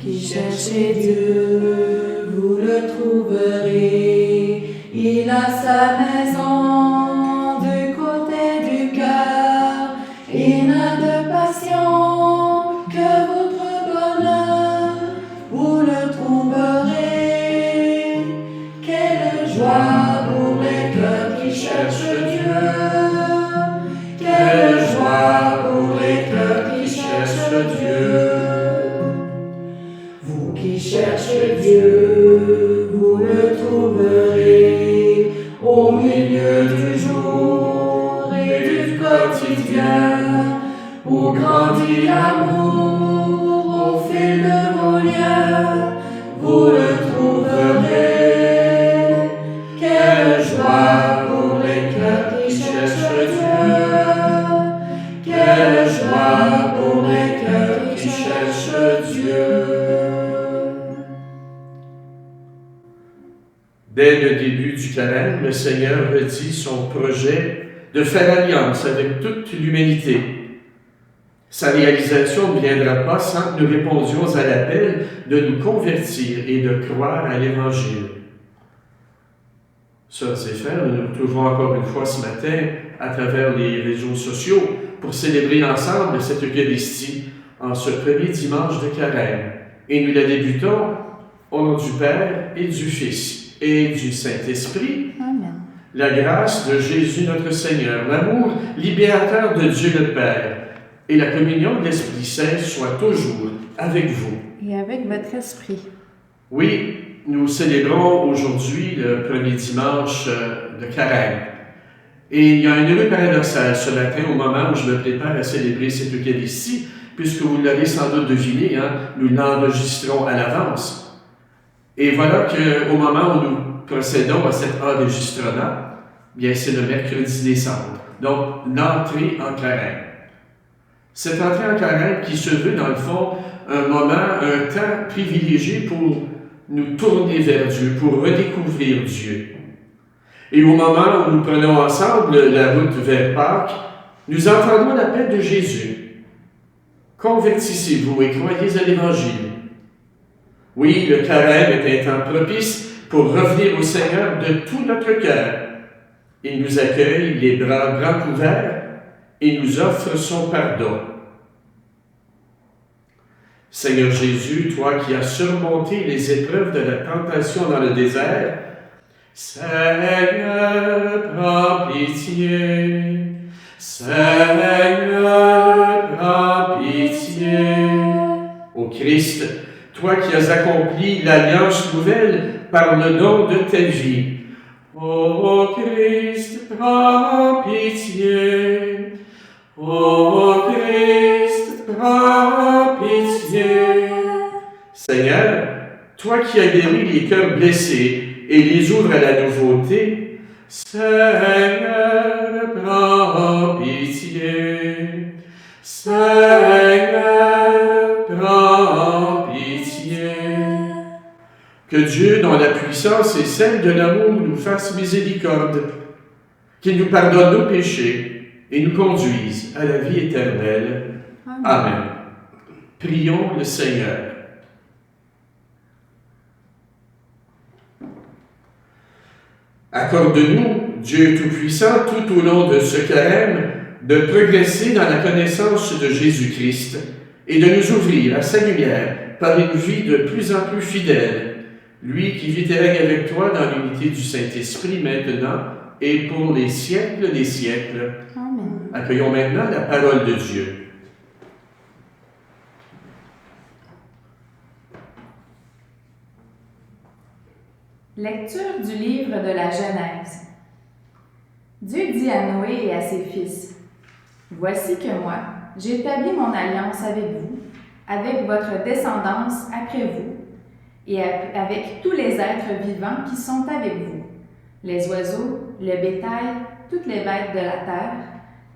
qui cherchez Dieu, vous le trouverez. Il a sa maison du côté du cœur. Il n'a de passion que votre bonheur. Vous le trouverez. Quelle joie pour les cœurs qui cherchent Dieu. Quelle joie pour les cœurs qui cherchent Dieu. Vous qui cherchez Dieu, vous le trouverez au milieu du jour et du quotidien, où grandit l'amour au fil de vos liens. Vous le trouverez. Quelle joie pour les cœurs qui cherchent Dieu. Quelle joie pour les cœurs qui cherchent Dieu. Dès le début du carême, le Seigneur redit son projet de faire alliance avec toute l'humanité. Sa réalisation ne viendra pas sans que nous répondions à l'appel de nous convertir et de croire à l'Évangile. Sœurs et frères, nous nous retrouvons encore une fois ce matin à travers les réseaux sociaux pour célébrer ensemble cette Eucharistie en ce premier dimanche de carême. Et nous la débutons au nom du Père et du Fils et du Saint-Esprit. Amen. La grâce de Jésus notre Seigneur, l'amour libérateur de Dieu le Père et la communion de l'Esprit Saint soient toujours avec vous. Et avec votre esprit. Oui, nous célébrons aujourd'hui le premier dimanche de carême. Et il y a un heureux paradoxal ce matin au moment où je me prépare à célébrer cette Eucharistie, puisque vous l'avez sans doute deviné, nous l'enregistrons à l'avance. Et voilà qu'au moment où nous procédons à cet enregistrement, bien c'est le mercredi décembre. Donc, l'entrée en carême. Cette entrée en carême qui se veut, dans le fond, un moment, un temps privilégié pour nous tourner vers Dieu, pour redécouvrir Dieu. Et au moment où nous prenons ensemble la route vers Pâques, nous entendons l'appel de Jésus. Convertissez-vous et croyez à l'Évangile. Oui, le carême est un temps propice pour revenir au Seigneur de tout notre cœur. Il nous accueille les bras grands ouverts et nous offre son pardon. Seigneur Jésus, toi qui as surmonté les épreuves de la tentation dans le désert, Seigneur, prends pitié. Seigneur, prends pitié. Ô Christ, toi qui as accompli l'alliance nouvelle par le don de ta vie. Ô Christ, prends pitié. Ô Christ, prends pitié. Seigneur, toi qui as guéri les cœurs blessés et les ouvres à la nouveauté, Seigneur, prends pitié. Seigneur, prends pitié. Que Dieu, dont la puissance est celle de l'amour, nous fasse miséricorde, qu'il nous pardonne nos péchés et nous conduise à la vie éternelle. Amen. Prions le Seigneur. Accorde-nous, Dieu Tout-Puissant, tout au long de ce carême, de progresser dans la connaissance de Jésus-Christ et de nous ouvrir à sa lumière par une vie de plus en plus fidèle, lui qui vit et règne avec toi dans l'unité du Saint-Esprit maintenant et pour les siècles des siècles. Amen. Accueillons maintenant la parole de Dieu. Lecture du livre de la Genèse. Dieu dit à Noé et à ses fils, « Voici que moi, j'établis mon alliance avec vous, avec votre descendance après vous, et avec tous les êtres vivants qui sont avec vous, les oiseaux, le bétail, toutes les bêtes de la terre,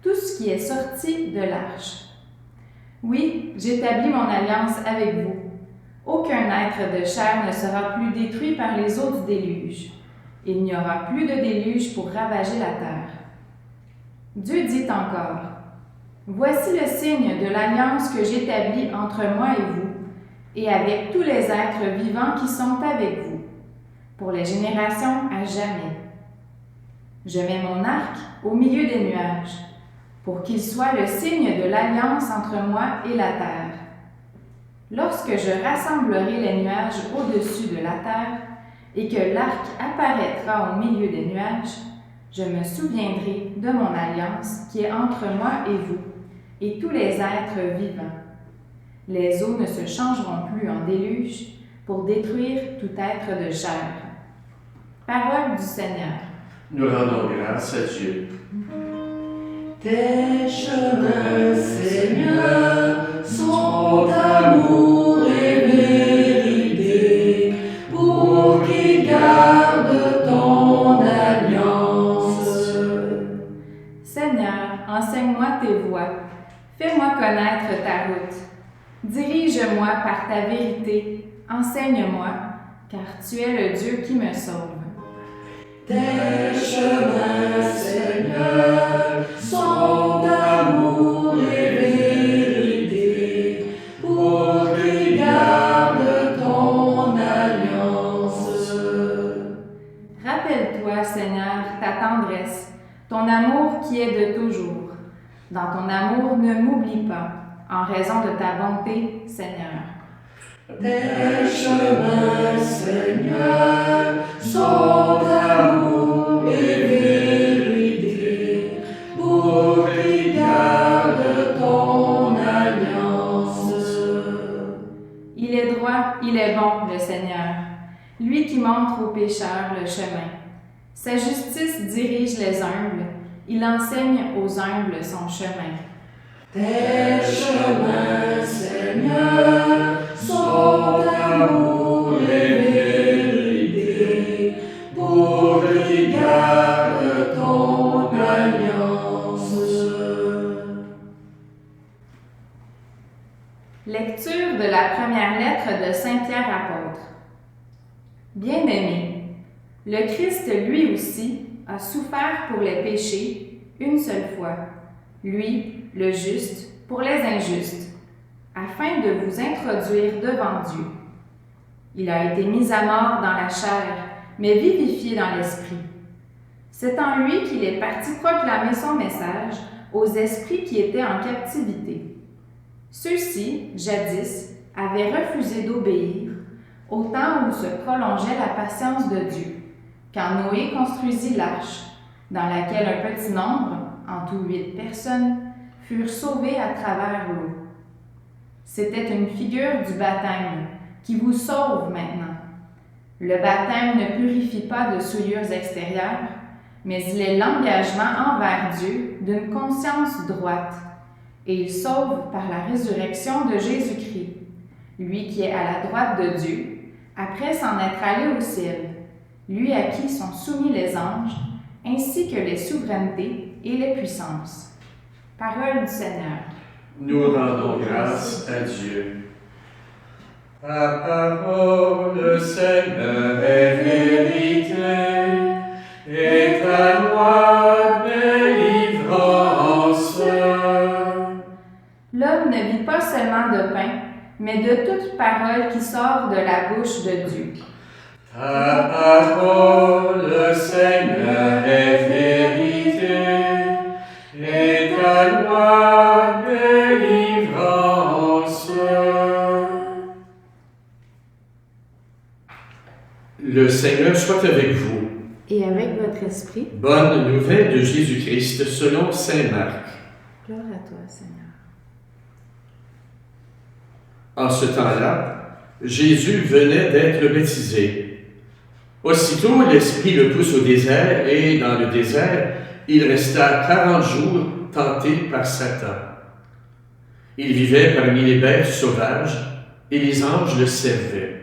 tout ce qui est sorti de l'arche. Oui, j'établis mon alliance avec vous. Aucun être de chair ne sera plus détruit par les eaux du déluge. Il n'y aura plus de déluge pour ravager la terre. » Dieu dit encore, « Voici le signe de l'alliance que j'établis entre moi et vous. et avec tous les êtres vivants qui sont avec vous, pour les générations à jamais. Je mets mon arc au milieu des nuages, pour qu'il soit le signe de l'alliance entre moi et la terre. Lorsque je rassemblerai les nuages au-dessus de la terre, et que l'arc apparaîtra au milieu des nuages, je me souviendrai de mon alliance qui est entre moi et vous, et tous les êtres vivants. Les eaux ne se changeront plus en déluge pour détruire tout être de chair. Parole du Seigneur. Nous rendons grâce à Dieu. Tes chemins, Seigneur, sont d'amour et vérité, pour qui garde ton alliance. Seigneur, enseigne-moi tes voies, fais-moi connaître ta route. Dirige-moi par ta vérité, enseigne-moi, car tu es le Dieu qui me sauve. Tes chemins, Seigneur, sont d'amour et vérité, pour qui garde ton alliance. Rappelle-toi, Seigneur, ta tendresse, ton amour qui est de toujours. Dans ton amour, ne m'oublie pas, en raison de ta bonté, Seigneur. Tes chemins, Seigneur, sont d'amour et vérité, pour qui garde ton alliance. Il est droit, il est bon, le Seigneur, lui qui montre aux pécheurs le chemin. Sa justice dirige les humbles, il enseigne aux humbles son chemin. Tes chemins, Seigneur, sont d'amour et vérité, pour qui garde ton alliance. Lecture de la première lettre de Saint Pierre apôtre. Bien-aimé, le Christ lui aussi a souffert pour les péchés une seule fois, lui, le juste, pour les injustes, afin de vous introduire devant Dieu. Il a été mis à mort dans la chair, mais vivifié dans l'esprit. C'est en lui qu'il est parti proclamer son message aux esprits qui étaient en captivité. Ceux-ci, jadis, avaient refusé d'obéir au temps où se prolongeait la patience de Dieu, quand Noé construisit l'arche, dans laquelle un petit nombre, en tout 8 personnes, furent sauvées à travers l'eau. C'était une figure du baptême qui vous sauve maintenant. Le baptême ne purifie pas de souillures extérieures, mais il est l'engagement envers Dieu d'une conscience droite, et il sauve par la résurrection de Jésus-Christ, lui qui est à la droite de Dieu, après s'en être allé au ciel, lui à qui sont soumis les anges, ainsi que les souverainetés et les puissances. Parole du Seigneur. Nous rendons grâce à Dieu. Ta parole, Seigneur, est vérité, et ta loi délivrance. L'homme ne vit pas seulement de pain, mais de toute parole qui sort de la bouche de Dieu. Ta parole, Seigneur, est vérité, et ta loi délivrance. Le Seigneur soit avec vous. Et avec votre esprit, Bonne nouvelle de Jésus-Christ selon saint Marc. gloire à toi, Seigneur. En ce temps-là, Jésus venait d'être baptisé. Aussitôt, l'Esprit le pousse au désert, et dans le désert, il resta 40 jours tenté par Satan. Il vivait parmi les bêtes sauvages, et les anges le servaient.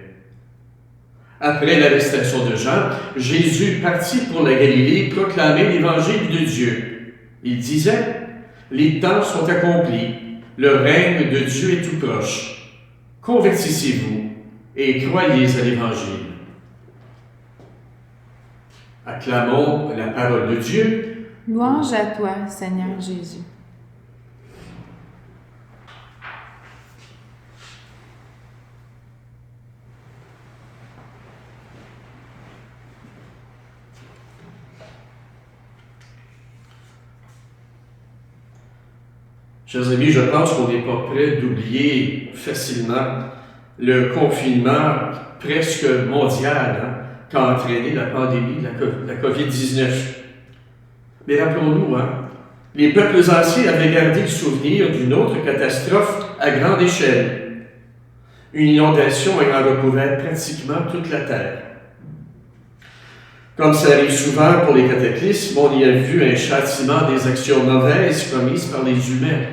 Après l'arrestation de Jean, Jésus partit pour la Galilée proclamer l'évangile de Dieu. Il disait, « Les temps sont accomplis, le règne de Dieu est tout proche. Convertissez-vous et croyez à l'Évangile. » Acclamons la parole de Dieu. Louange à toi, Seigneur Jésus. Chers amis, je pense qu'on n'est pas prêt d'oublier facilement le confinement presque mondial qu'a entraîné la pandémie de la COVID-19. Mais rappelons-nous, les peuples anciens avaient gardé le souvenir d'une autre catastrophe à grande échelle, une inondation ayant recouvert pratiquement toute la Terre. Comme ça arrive souvent pour les cataclysmes, on y a vu un châtiment des actions mauvaises commises par les humains.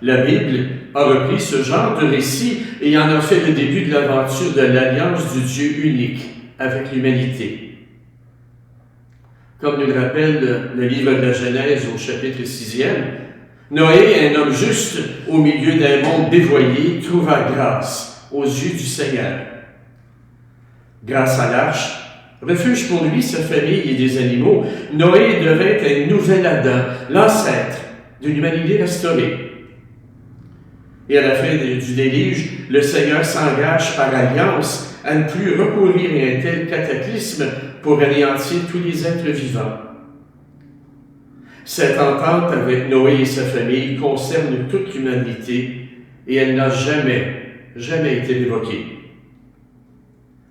La Bible a repris ce genre de récit et en a fait le début de l'aventure de l'alliance du Dieu unique avec l'humanité. Comme nous le rappelle le livre de la Genèse au chapitre 6e, Noé, un homme juste au milieu d'un monde dévoyé, trouva grâce aux yeux du Seigneur. Grâce à l'arche, refuge pour lui, sa famille et des animaux, Noé devait être un nouvel Adam, l'ancêtre d'une humanité restaurée. Et à la fin du déluge, le Seigneur s'engage par alliance à ne plus recourir à un tel cataclysme pour anéantir tous les êtres vivants. Cette entente avec Noé et sa famille concerne toute l'humanité et elle n'a jamais été révoquée.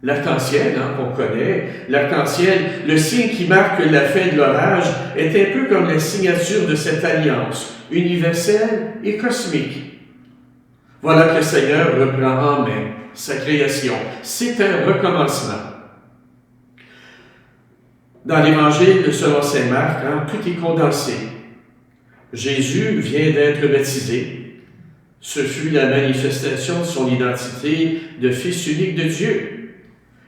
L'arc-en-ciel, qu'on connaît, l'arc-en-ciel, le signe qui marque la fin de l'orage, est un peu comme la signature de cette alliance universelle et cosmique. Voilà que le Seigneur reprend en main sa création. C'est un recommencement. Dans l'Évangile selon saint Marc, tout est condensé. Jésus vient d'être baptisé. Ce fut la manifestation de son identité de Fils unique de Dieu.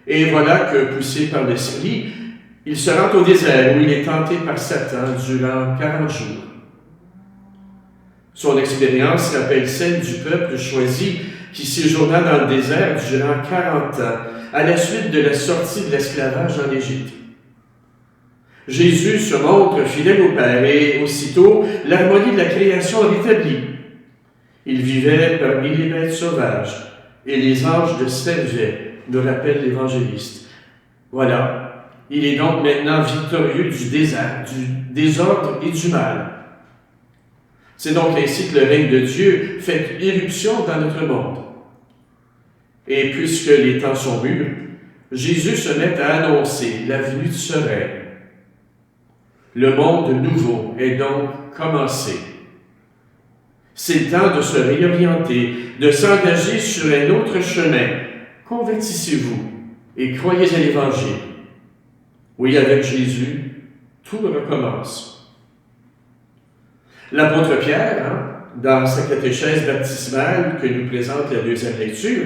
Et voilà que, poussé par l'Esprit, il se rend au désert où il est tenté par Satan durant 40 jours. Son expérience rappelle celle du peuple choisi qui séjourna dans le désert durant 40 ans, à la suite de la sortie de l'esclavage en Égypte. Jésus se montre fidèle au Père et aussitôt l'harmonie de la création est rétablie. Il vivait parmi les bêtes sauvages et les anges le servaient, nous rappelle l'évangéliste. Voilà, il est donc maintenant victorieux du désert, du désordre et du mal. C'est donc ainsi que le règne de Dieu fait irruption dans notre monde. Et puisque les temps sont mûrs, Jésus se met à annoncer la venue de ce règne. Le monde nouveau est donc commencé. C'est le temps de se réorienter, de s'engager sur un autre chemin. Convertissez-vous et croyez à l'Évangile. Oui, avec Jésus, tout recommence. L'apôtre Pierre, dans sa catéchèse baptismale que nous présente la deuxième lecture,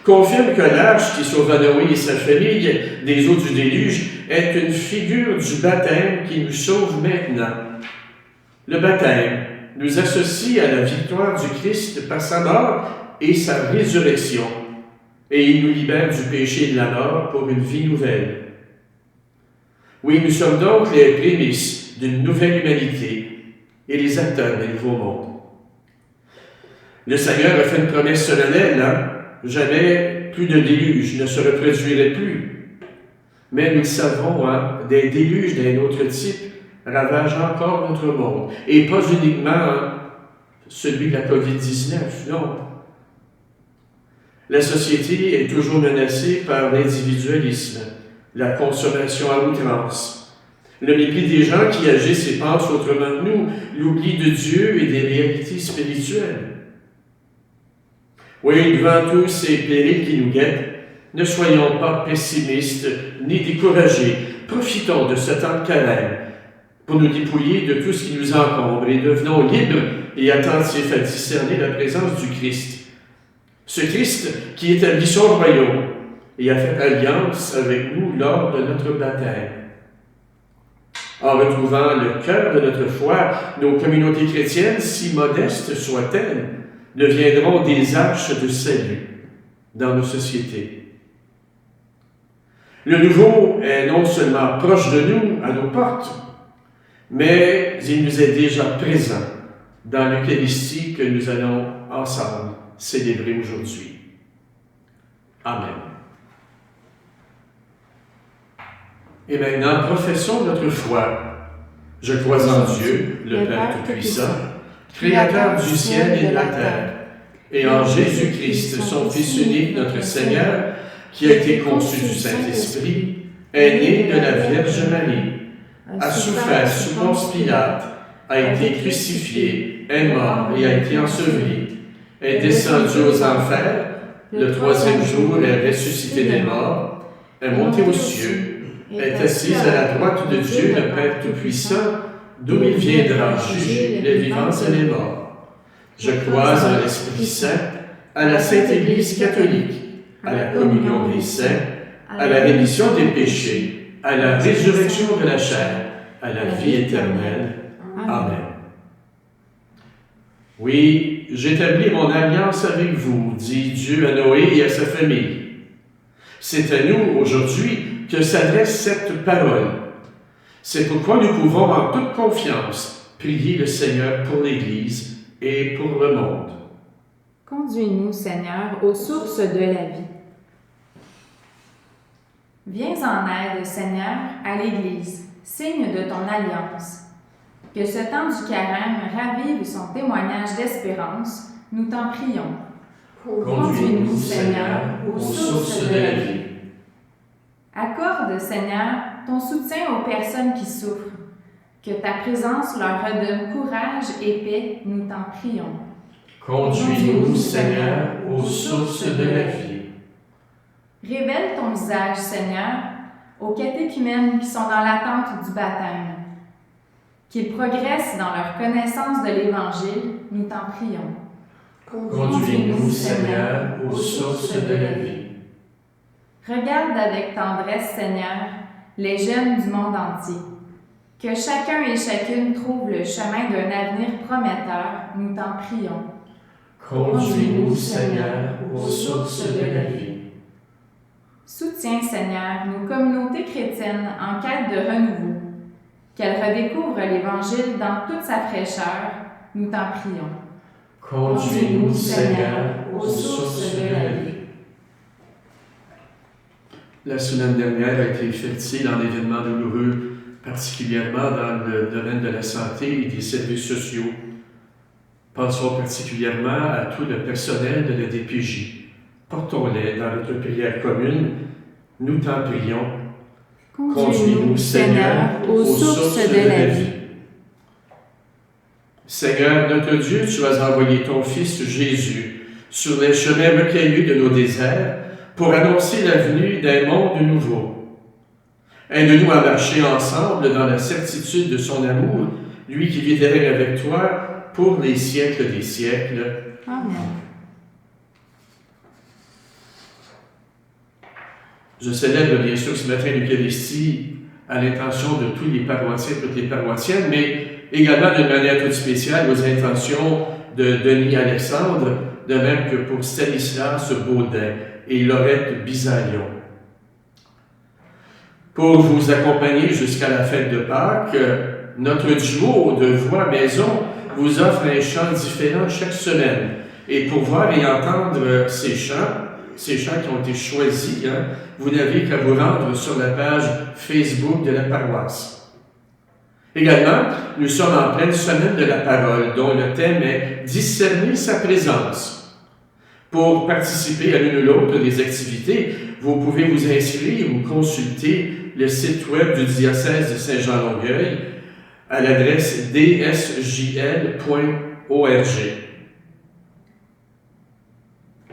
confirme que l'arche qui sauva Noé et sa famille des eaux du déluge est une figure du baptême qui nous sauve maintenant. Le baptême nous associe à la victoire du Christ par sa mort et sa résurrection, et il nous libère du péché et de la mort pour une vie nouvelle. Oui, nous sommes donc les prémices d'une nouvelle humanité et les acteurs d'un nouveau monde. Le Seigneur a fait une promesse solennelle, jamais plus de déluge ne se reproduirait plus. Mais nous le savons, des déluges d'un autre type ravagent encore notre monde. Et pas uniquement celui de la COVID-19, non. La société est toujours menacée par l'individualisme, la consommation à outrance, le mépris des gens qui agissent et pensent autrement que nous, l'oubli de Dieu et des réalités spirituelles. Oui, devant tous ces périls qui nous guettent, ne soyons pas pessimistes ni découragés. Profitons de ce temps de carême pour nous dépouiller de tout ce qui nous encombre et devenons libres et attentifs à discerner la présence du Christ. Ce Christ qui établit son royaume et a fait alliance avec nous lors de notre baptême. En retrouvant le cœur de notre foi, nos communautés chrétiennes, si modestes soient-elles, deviendront des arches de salut dans nos sociétés. Le nouveau est non seulement proche de nous, à nos portes, mais il nous est déjà présent dans l'Eucharistie que nous allons ensemble célébrer aujourd'hui. Amen. Et maintenant, professons notre foi. Je crois en Dieu, le Père Tout-Puissant, Créateur du ciel et de la terre, et en Jésus-Christ, son Fils unique, notre Seigneur, qui a été conçu du Saint-Esprit, est né de la Vierge Marie, a souffert sous Ponce Pilate, a été crucifié, est mort et a été enseveli, est descendu aux enfers, le troisième jour est ressuscité des morts, est monté aux cieux, est assis à la droite de Dieu, le Père Tout-Puissant, d'où il viendra juger les vivants et les morts. Je crois en l'Esprit Saint, à la Sainte Église catholique, à la communion des saints, à la rémission des péchés, à la résurrection de la chair, à la vie éternelle. Amen. Oui, j'établis mon alliance avec vous, dit Dieu à Noé et à sa famille. C'est à nous, aujourd'hui, que s'adresse cette parole. C'est pourquoi nous pouvons, en toute confiance, prier le Seigneur pour l'Église et pour le monde. Conduis-nous, Seigneur, aux sources de la vie. Viens en aide, Seigneur, à l'Église, signe de ton alliance. Que ce temps du carême ravive son témoignage d'espérance, nous t'en prions. Conduis-nous, Seigneur, aux sources de la vie. Accorde, Seigneur, ton soutien aux personnes qui souffrent. Que ta présence leur redonne courage et paix, nous t'en prions. Conduis-nous, Seigneur, aux sources de la vie. Révèle ton visage, Seigneur, aux catéchumènes qui sont dans l'attente du baptême. Qu'ils progressent dans leur connaissance de l'Évangile, nous t'en prions. Conduis-nous, Seigneur, aux sources de la vie. Regarde avec tendresse, Seigneur, les jeunes du monde entier. Que chacun et chacune trouve le chemin d'un avenir prometteur, nous t'en prions. Conduis-nous, Seigneur, aux sources de la vie. Soutiens, Seigneur, nos communautés chrétiennes en quête de renouveau. Qu'elles redécouvrent l'Évangile dans toute sa fraîcheur, nous t'en prions. Conduis-nous, Seigneur, aux sources de la vie. La semaine dernière a été fertile en événements douloureux, particulièrement dans le domaine de la santé et des services sociaux. Pensons particulièrement à tout le personnel de la DPJ. Portons-les dans notre prière commune. Nous t'en prions. Conduis-nous, Seigneur, aux sources de la vie. Seigneur, notre Dieu, tu as envoyé ton Fils Jésus sur les chemins recueillis de nos déserts pour annoncer la venue d'un monde nouveau. Aide-nous à marcher ensemble dans la certitude de son amour, lui qui vit et règne avec toi pour les siècles des siècles. Amen. Je célèbre bien sûr ce matin l'Eucharistie à l'intention de tous les paroissiens, toutes les paroissiennes, mais également d'une manière toute spéciale aux intentions de Denis Alexandre, de même que pour Stanislas Baudin et Laurette Bisaillon. Pour vous accompagner jusqu'à la fête de Pâques, notre duo de voix maison vous offre un chant différent chaque semaine. Et pour voir et entendre ces chants qui ont été choisis, vous n'avez qu'à vous rendre sur la page Facebook de la paroisse. Également, nous sommes en pleine semaine de la parole, dont le thème est « Discerner sa présence ». Pour participer à l'une ou l'autre des activités, vous pouvez vous inscrire ou consulter le site web du diocèse de Saint-Jean-Longueuil à l'adresse dsjl.org.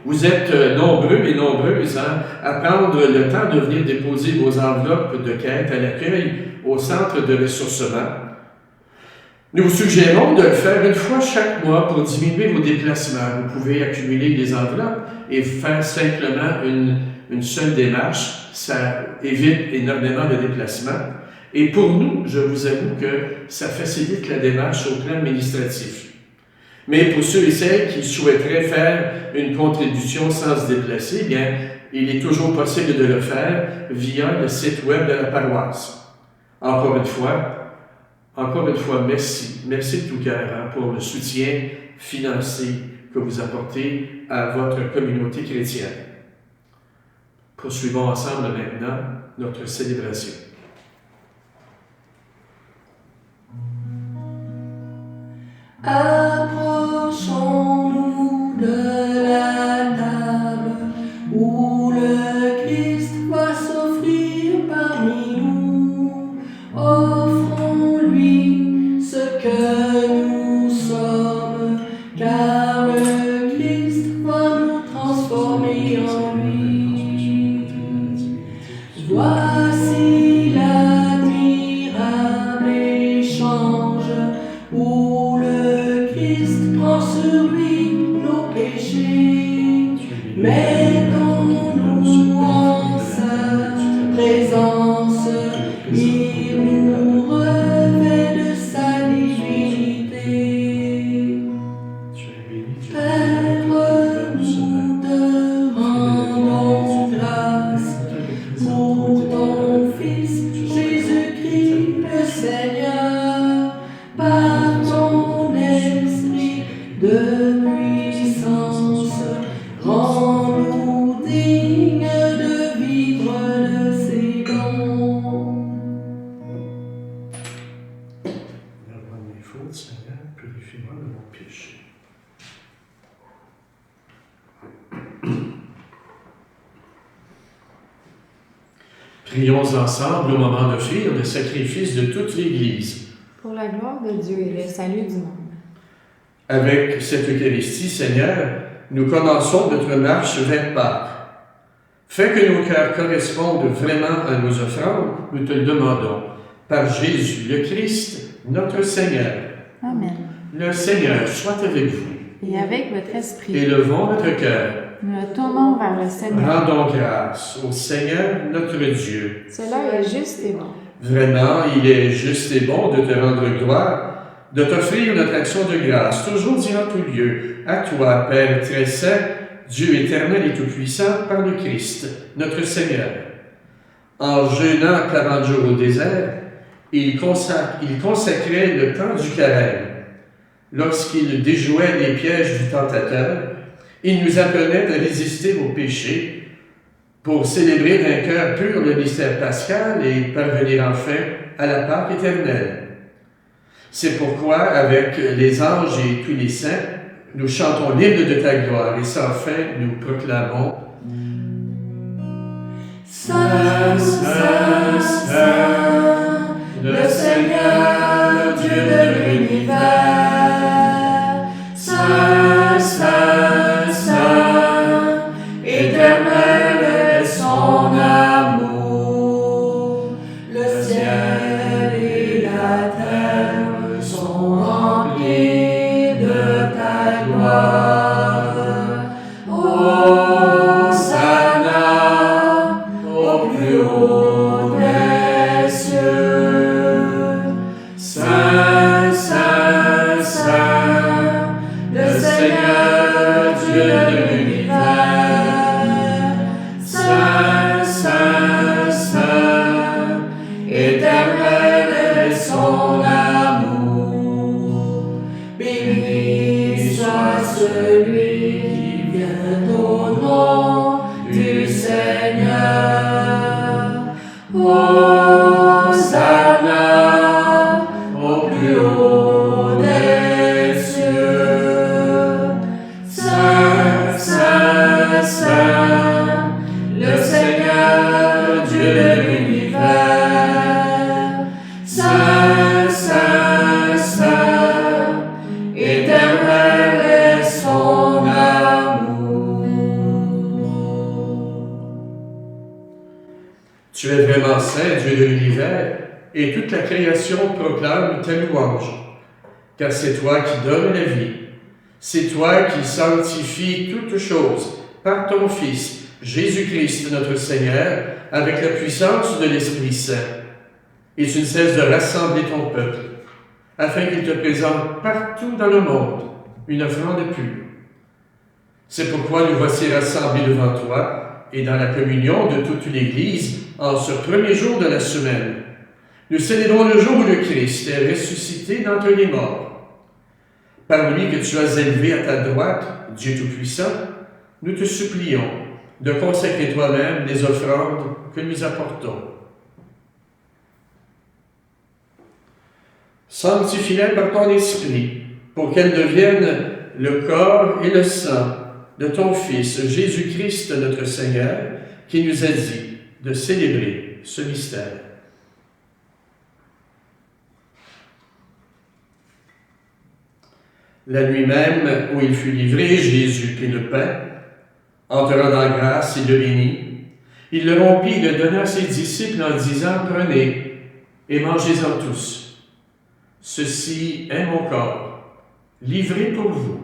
Vous êtes nombreux et nombreuses à prendre le temps de venir déposer vos enveloppes de quête à l'accueil au centre de ressourcement. Nous vous suggérons de le faire une fois chaque mois pour diminuer vos déplacements. Vous pouvez accumuler des enveloppes et faire simplement une seule démarche. Ça évite énormément de déplacements. Et pour nous, je vous avoue que ça facilite la démarche au plan administratif. Mais pour ceux et celles qui souhaiteraient faire une contribution sans se déplacer, bien, il est toujours possible de le faire via le site web de la paroisse. Encore une fois, merci. Merci de tout cœur pour le soutien financier que vous apportez à votre communauté chrétienne. Poursuivons ensemble maintenant notre célébration. Apprends que nous sommes, car le Christ va nous transformer en lui. Voici l'admirable échange où le Christ prend sur lui nos péchés. Mettons-nous en sa présence, il nous revêt de sa divinité. Père, nous te rendons grâce pour ton Fils Jésus-Christ le Seigneur, par ton esprit de puissance, rends-nous dignes de vivre de ses dons. Pardonne mes fautes, Seigneur, purifie-moi de mon péché. Prions ensemble au moment d'offrir le sacrifice de toute l'Église. Pour la gloire de Dieu et le salut du monde. Avec cette Eucharistie, Seigneur, nous commençons notre marche vers Pâques. Fais que nos cœurs correspondent vraiment à nos offrandes, nous te le demandons, par Jésus le Christ, notre Seigneur. Amen. Le Seigneur soit avec vous. Et avec votre esprit, Élevons notre cœur. nous le tournons vers le Seigneur. Rendons grâce au Seigneur notre Dieu. Cela est juste et bon. Vraiment, il est juste et bon de te rendre gloire, de t'offrir notre action de grâce, toujours et en tout lieu, à toi, Père très saint, Dieu éternel et tout-puissant, par le Christ, notre Seigneur. En jeûnant 40 jours au désert, il consacrait le temps du carême. Lorsqu'il déjouait les pièges du tentateur, il nous apprenait à résister aux péchés pour célébrer d'un cœur pur le mystère pascal et parvenir enfin à la Pâque éternelle. C'est pourquoi, avec les anges et tous les saints, nous chantons l'hymne de ta gloire et sans fin nous proclamons Saint, Saint, Saint, le Seigneur Dieu de l'univers. Saint, Saint, Saint, éternel est son amour. Le ciel et la terre sont remplis de ta gloire. Hosanna au plus haut des cieux. Saint, Saint, Saint, le Seigneur Dieu de l'univers. Saint, Saint, Saint, éternel est son amour. Béni soit celui qui vient au nom du Seigneur. Hosanna au plus haut des cieux. Saint, Saint, Saint, le Seigneur Dieu de l'univers. Saint, Saint, Saint, éternel est son amour. Tu es vraiment saint, Dieu de l'univers, et toute la création proclame ta louange. Car c'est toi qui donnes la vie. C'est toi qui sanctifies toutes choses par ton Fils, Jésus-Christ notre Seigneur, avec la puissance de l'Esprit Saint. Et tu ne cesses de rassembler ton peuple, afin qu'il te présente partout dans le monde une offrande pure. C'est pourquoi nous voici rassemblés devant toi et dans la communion de toute l'Église en ce premier jour de la semaine. Nous célébrons le jour où le Christ est ressuscité d'entre les morts. Par lui que tu as élevé à ta droite, Dieu Tout-Puissant, nous te supplions de consacrer toi-même les offrandes que nous apportons. Sanctifie-les par ton esprit, pour qu'elles deviennent le corps et le sang de ton Fils, Jésus-Christ notre Seigneur, qui nous a dit de célébrer ce mystère. La nuit même où il fut livré, Jésus prit le pain, en te rendant grâce, il le bénit. Il le rompit et le donna à ses disciples en disant, « Prenez et mangez-en tous. Ceci est mon corps, livré pour vous. »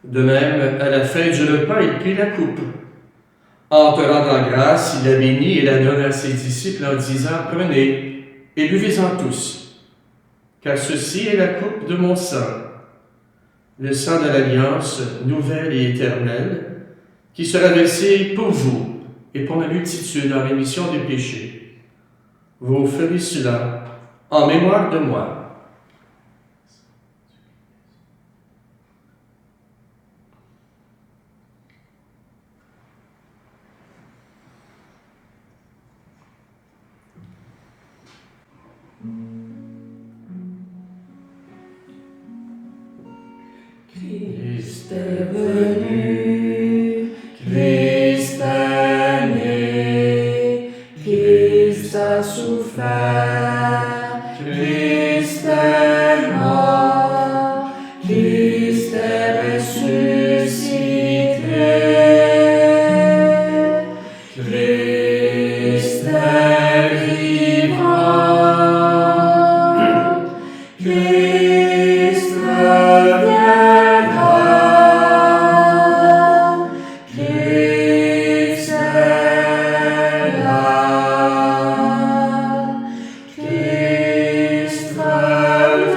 De même, à la fin du repas, il prit la coupe. En te rendant grâce, il la bénit et la donna à ses disciples en disant, « Prenez et buvez-en tous, car ceci est la coupe de mon sang, le sang de l'alliance nouvelle et éternelle, qui sera versé pour vous et pour la multitude en rémission des péchés. Vous ferez cela en mémoire de moi. » Christ est venu, Christ est né, Christ a souffert, Christ est mort, Christ est ressuscité, Christ est vivant, Christ reviendra, Christ est là, Christ reviendra,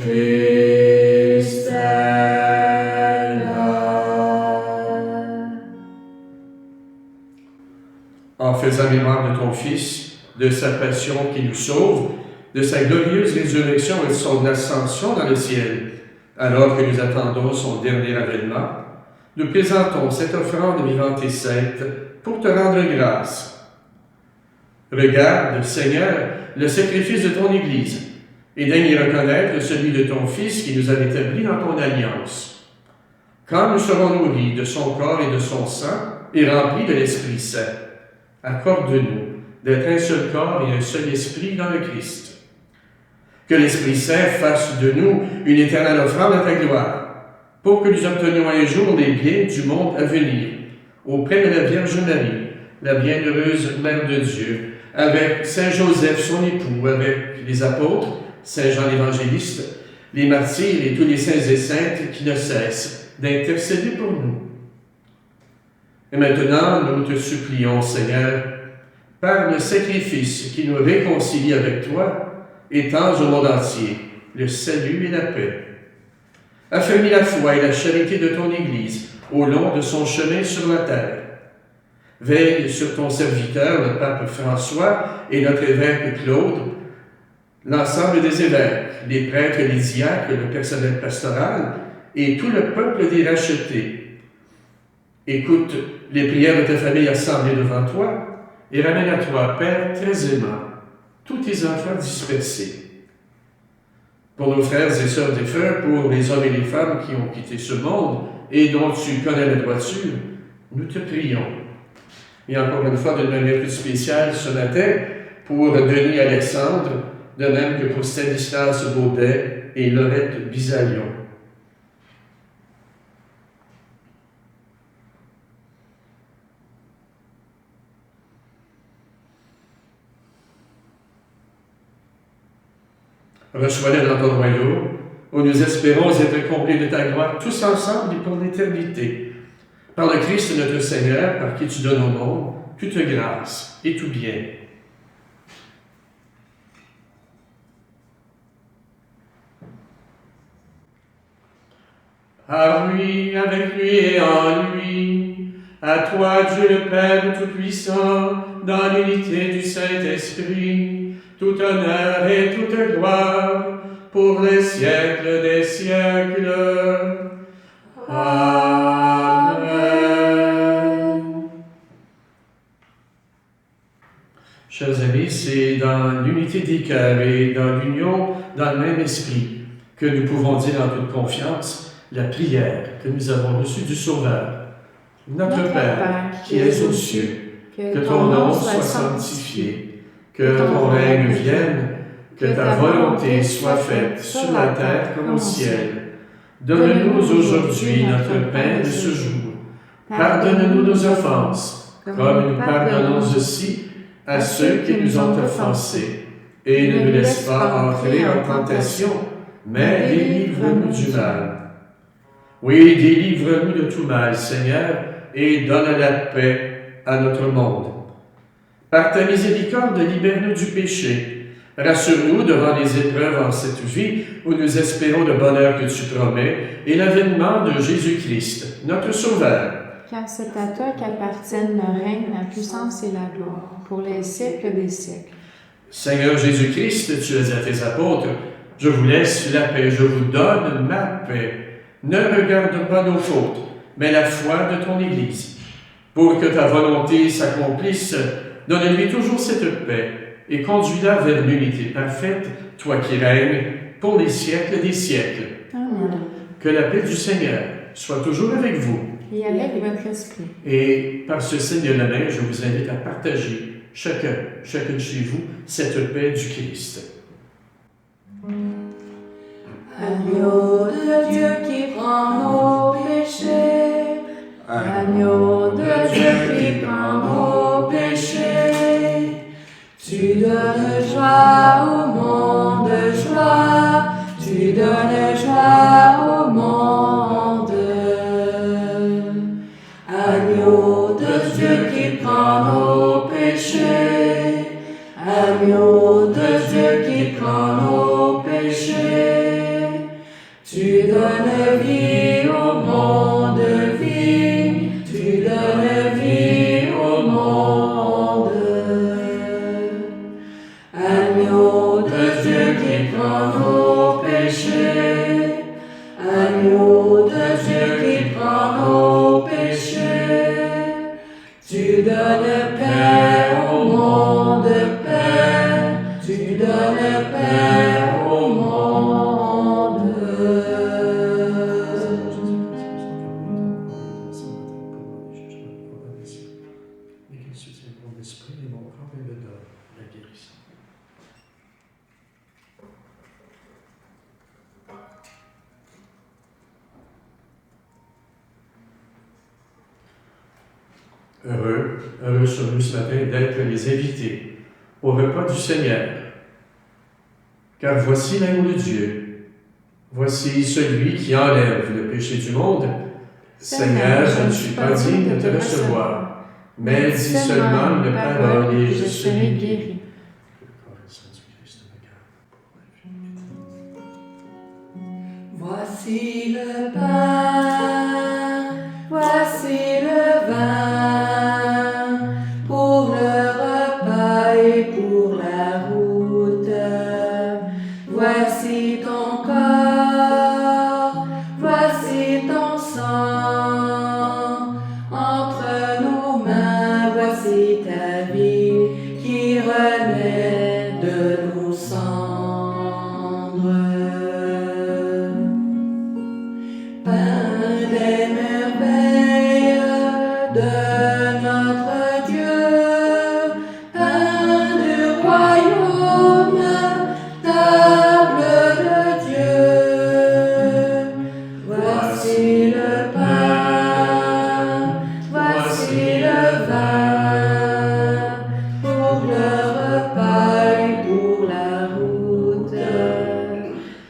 Christ est là. En faisant mémoire de ton Fils, de sa passion qui nous sauve, de sa glorieuse résurrection et de son ascension dans le ciel, alors que nous attendons son dernier avènement, nous présentons cette offrande vivante et sainte pour te rendre grâce. Regarde, Seigneur, le sacrifice de ton Église, et daigne y reconnaître celui de ton Fils qui nous a établis dans ton alliance. Quand nous serons nourris de son corps et de son sang, et remplis de l'Esprit Saint, accorde-nous d'être un seul corps et un seul esprit dans le Christ. Que l'Esprit Saint fasse de nous une éternelle offrande à ta gloire, pour que nous obtenions un jour les biens du monde à venir, auprès de la Vierge Marie, la bienheureuse Mère de Dieu, avec Saint Joseph, son époux, avec les apôtres, Saint Jean l'Évangéliste, les martyrs et tous les saints et saintes qui ne cessent d'intercéder pour nous. Et maintenant, nous te supplions, Seigneur, par le sacrifice qui nous réconcilie avec toi, étends au monde entier le salut et la paix. Affermis la foi et la charité de ton Église au long de son chemin sur la terre. Veille sur ton serviteur, le pape François, et notre évêque Claude, l'ensemble des évêques, les prêtres, les diacres, le personnel pastoral et tout le peuple des rachetés. Écoute les prières de ta famille assemblée devant toi, et ramène à toi, Père très aimant, tous tes enfants dispersés. Pour nos frères et sœurs défunts, pour les hommes et les femmes qui ont quitté ce monde et dont tu connais la droiture, nous te prions. Et encore une fois, d'une manière plus spéciale ce matin, pour Denis Alexandre, de même que pour Stanislas Baudet et Laurette Bisalion. Reçois-les dans ton royaume, où nous espérons être comblés de ta gloire tous ensemble et pour l'éternité. Par le Christ notre Seigneur, par qui tu donnes au monde toute grâce et tout bien. À lui, avec lui et en lui, à toi Dieu le Père Tout-Puissant, dans l'unité du Saint-Esprit, tout honneur et toute gloire, pour les siècles des siècles. Amen. Chers amis, c'est dans l'unité des cœurs et dans l'union, dans le même esprit, que nous pouvons dire en toute confiance la prière que nous avons reçue du Sauveur. Notre Père, qui es aux cieux, que ton nom soit sanctifié, que ton règne vienne, que ta volonté soit faite sur la terre comme au ciel. Donne-nous aujourd'hui notre pain de ce jour. Pardonne-nous nos offenses, comme nous pardonnons aussi à ceux qui nous ont offensés. Et ne nous laisse pas entrer en tentation, mais délivre-nous du mal. Oui, délivre-nous de tout mal, Seigneur, et donne la paix à notre monde. Par ta miséricorde, libère-nous du péché. Rassure-nous devant les épreuves en cette vie où nous espérons le bonheur que tu promets et l'avènement de Jésus-Christ, notre Sauveur. Car c'est à toi qu'appartiennent le règne, la puissance et la gloire, pour les siècles des siècles. Seigneur Jésus-Christ, tu as dit à tes apôtres, « Je vous laisse la paix, je vous donne ma paix. Ne regarde pas nos fautes, mais la foi de ton Église. Pour que ta volonté s'accomplisse, donne-lui toujours cette paix et conduis-la vers l'unité parfaite, toi qui règnes pour les siècles des siècles. » Amen. Que la paix du Seigneur soit toujours avec vous. Et avec votre esprit. Et par ce signe de la main, je vous invite à partager chacun de chez vous, cette paix du Christ. Agneau de Dieu qui prend nos péchés, agneau de Dieu qui prend nos péchés, tu donnes joie au monde, joie, tu donnes joie au monde. Agneau de Dieu qui prend nos péchés, agneau de Dieu qui prend nos péchés, tu donnes vie au monde, vie, tu donnes vie au monde. Agneau de Dieu qui prend nos péchés, agneau de Dieu qui prend nos péchés, tu donnes paix au monde, paix, tu donnes paix au monde. Heureux sommes-nous ce matin d'être les invités au repas du Seigneur. Car voici l'agneau de Dieu, voici celui qui enlève le péché du monde. Seigneur, je ne suis pas digne de te recevoir, mais dis seulement une parole et je serai guéri. Voici le pain, voici le vin, pour le repas et pour la route. Voici ton corps, voici ton sang, entre nos mains, voici ta vie qui renaît de nos cendres. Pain des merveilles de notre Dieu, pain du royaume, table de Dieu. Voici le pain, voici le vin, pour le repas et pour la route.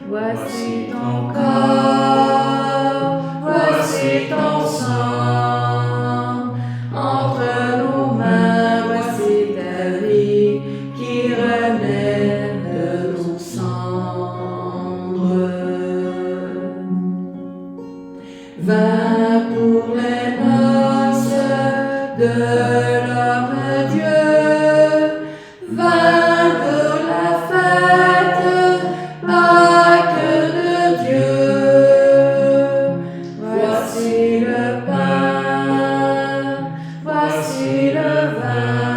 Voici ton corps, voici ton sang, entre nos mains, voici ta vie qui renaît de nos cendres. Vin pour les noces de l'homme-dieu, vin pour la fête, Pâques de Dieu. Voici le pain, voici le vin,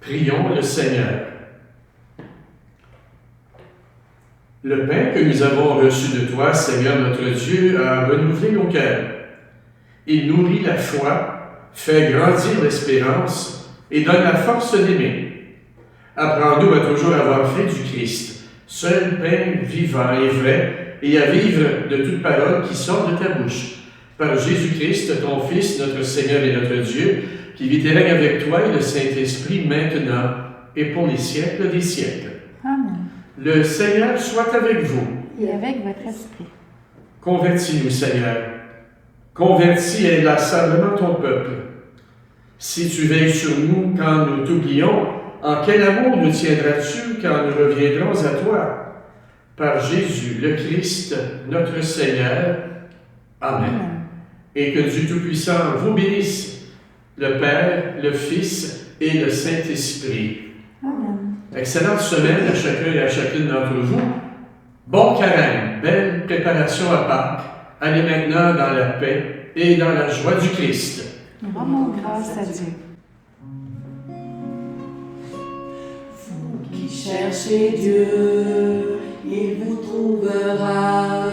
Prions le Seigneur. Le pain que nous avons reçu de toi, Seigneur notre Dieu, a renouvelé nos cœurs. Il nourrit la foi, fait grandir l'espérance et donne la force d'aimer. Apprends-nous à toujours avoir fait du Christ, seul pain vivant et vrai, et à vivre de toute parole qui sort de ta bouche. Par Jésus-Christ, ton Fils, notre Seigneur et notre Dieu, qui vit et règne avec toi et le Saint-Esprit maintenant et pour les siècles des siècles. Amen. Le Seigneur soit avec vous. Et avec votre esprit. Convertis-nous, Seigneur. Convertis inlassablement ton peuple. Si tu veilles sur nous quand nous t'oublions, en quel amour nous tiendras-tu quand nous reviendrons à toi? Par Jésus, le Christ, notre Seigneur. Amen. Et que Dieu Tout-Puissant vous bénisse, le Père, le Fils et le Saint-Esprit. Amen. Excellente semaine à chacun et à chacune d'entre vous. Bon carême, belle préparation à Pâques. Allez maintenant dans la paix et dans la joie du Christ. Rendons grâce à Dieu. Vous qui cherchez Dieu, il vous trouvera.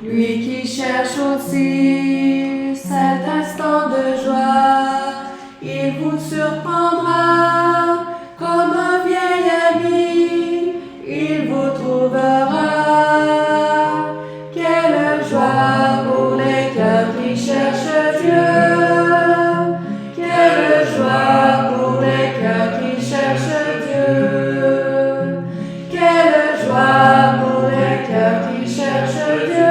Lui qui cherche aussi cet instant de joie, il vous surprendra comme un vieil ami, il vous trouvera. Quelle joie pour les cœurs qui cherchent Dieu, quelle joie pour les cœurs qui cherchent Dieu, quelle joie pour les cœurs qui cherchent Dieu.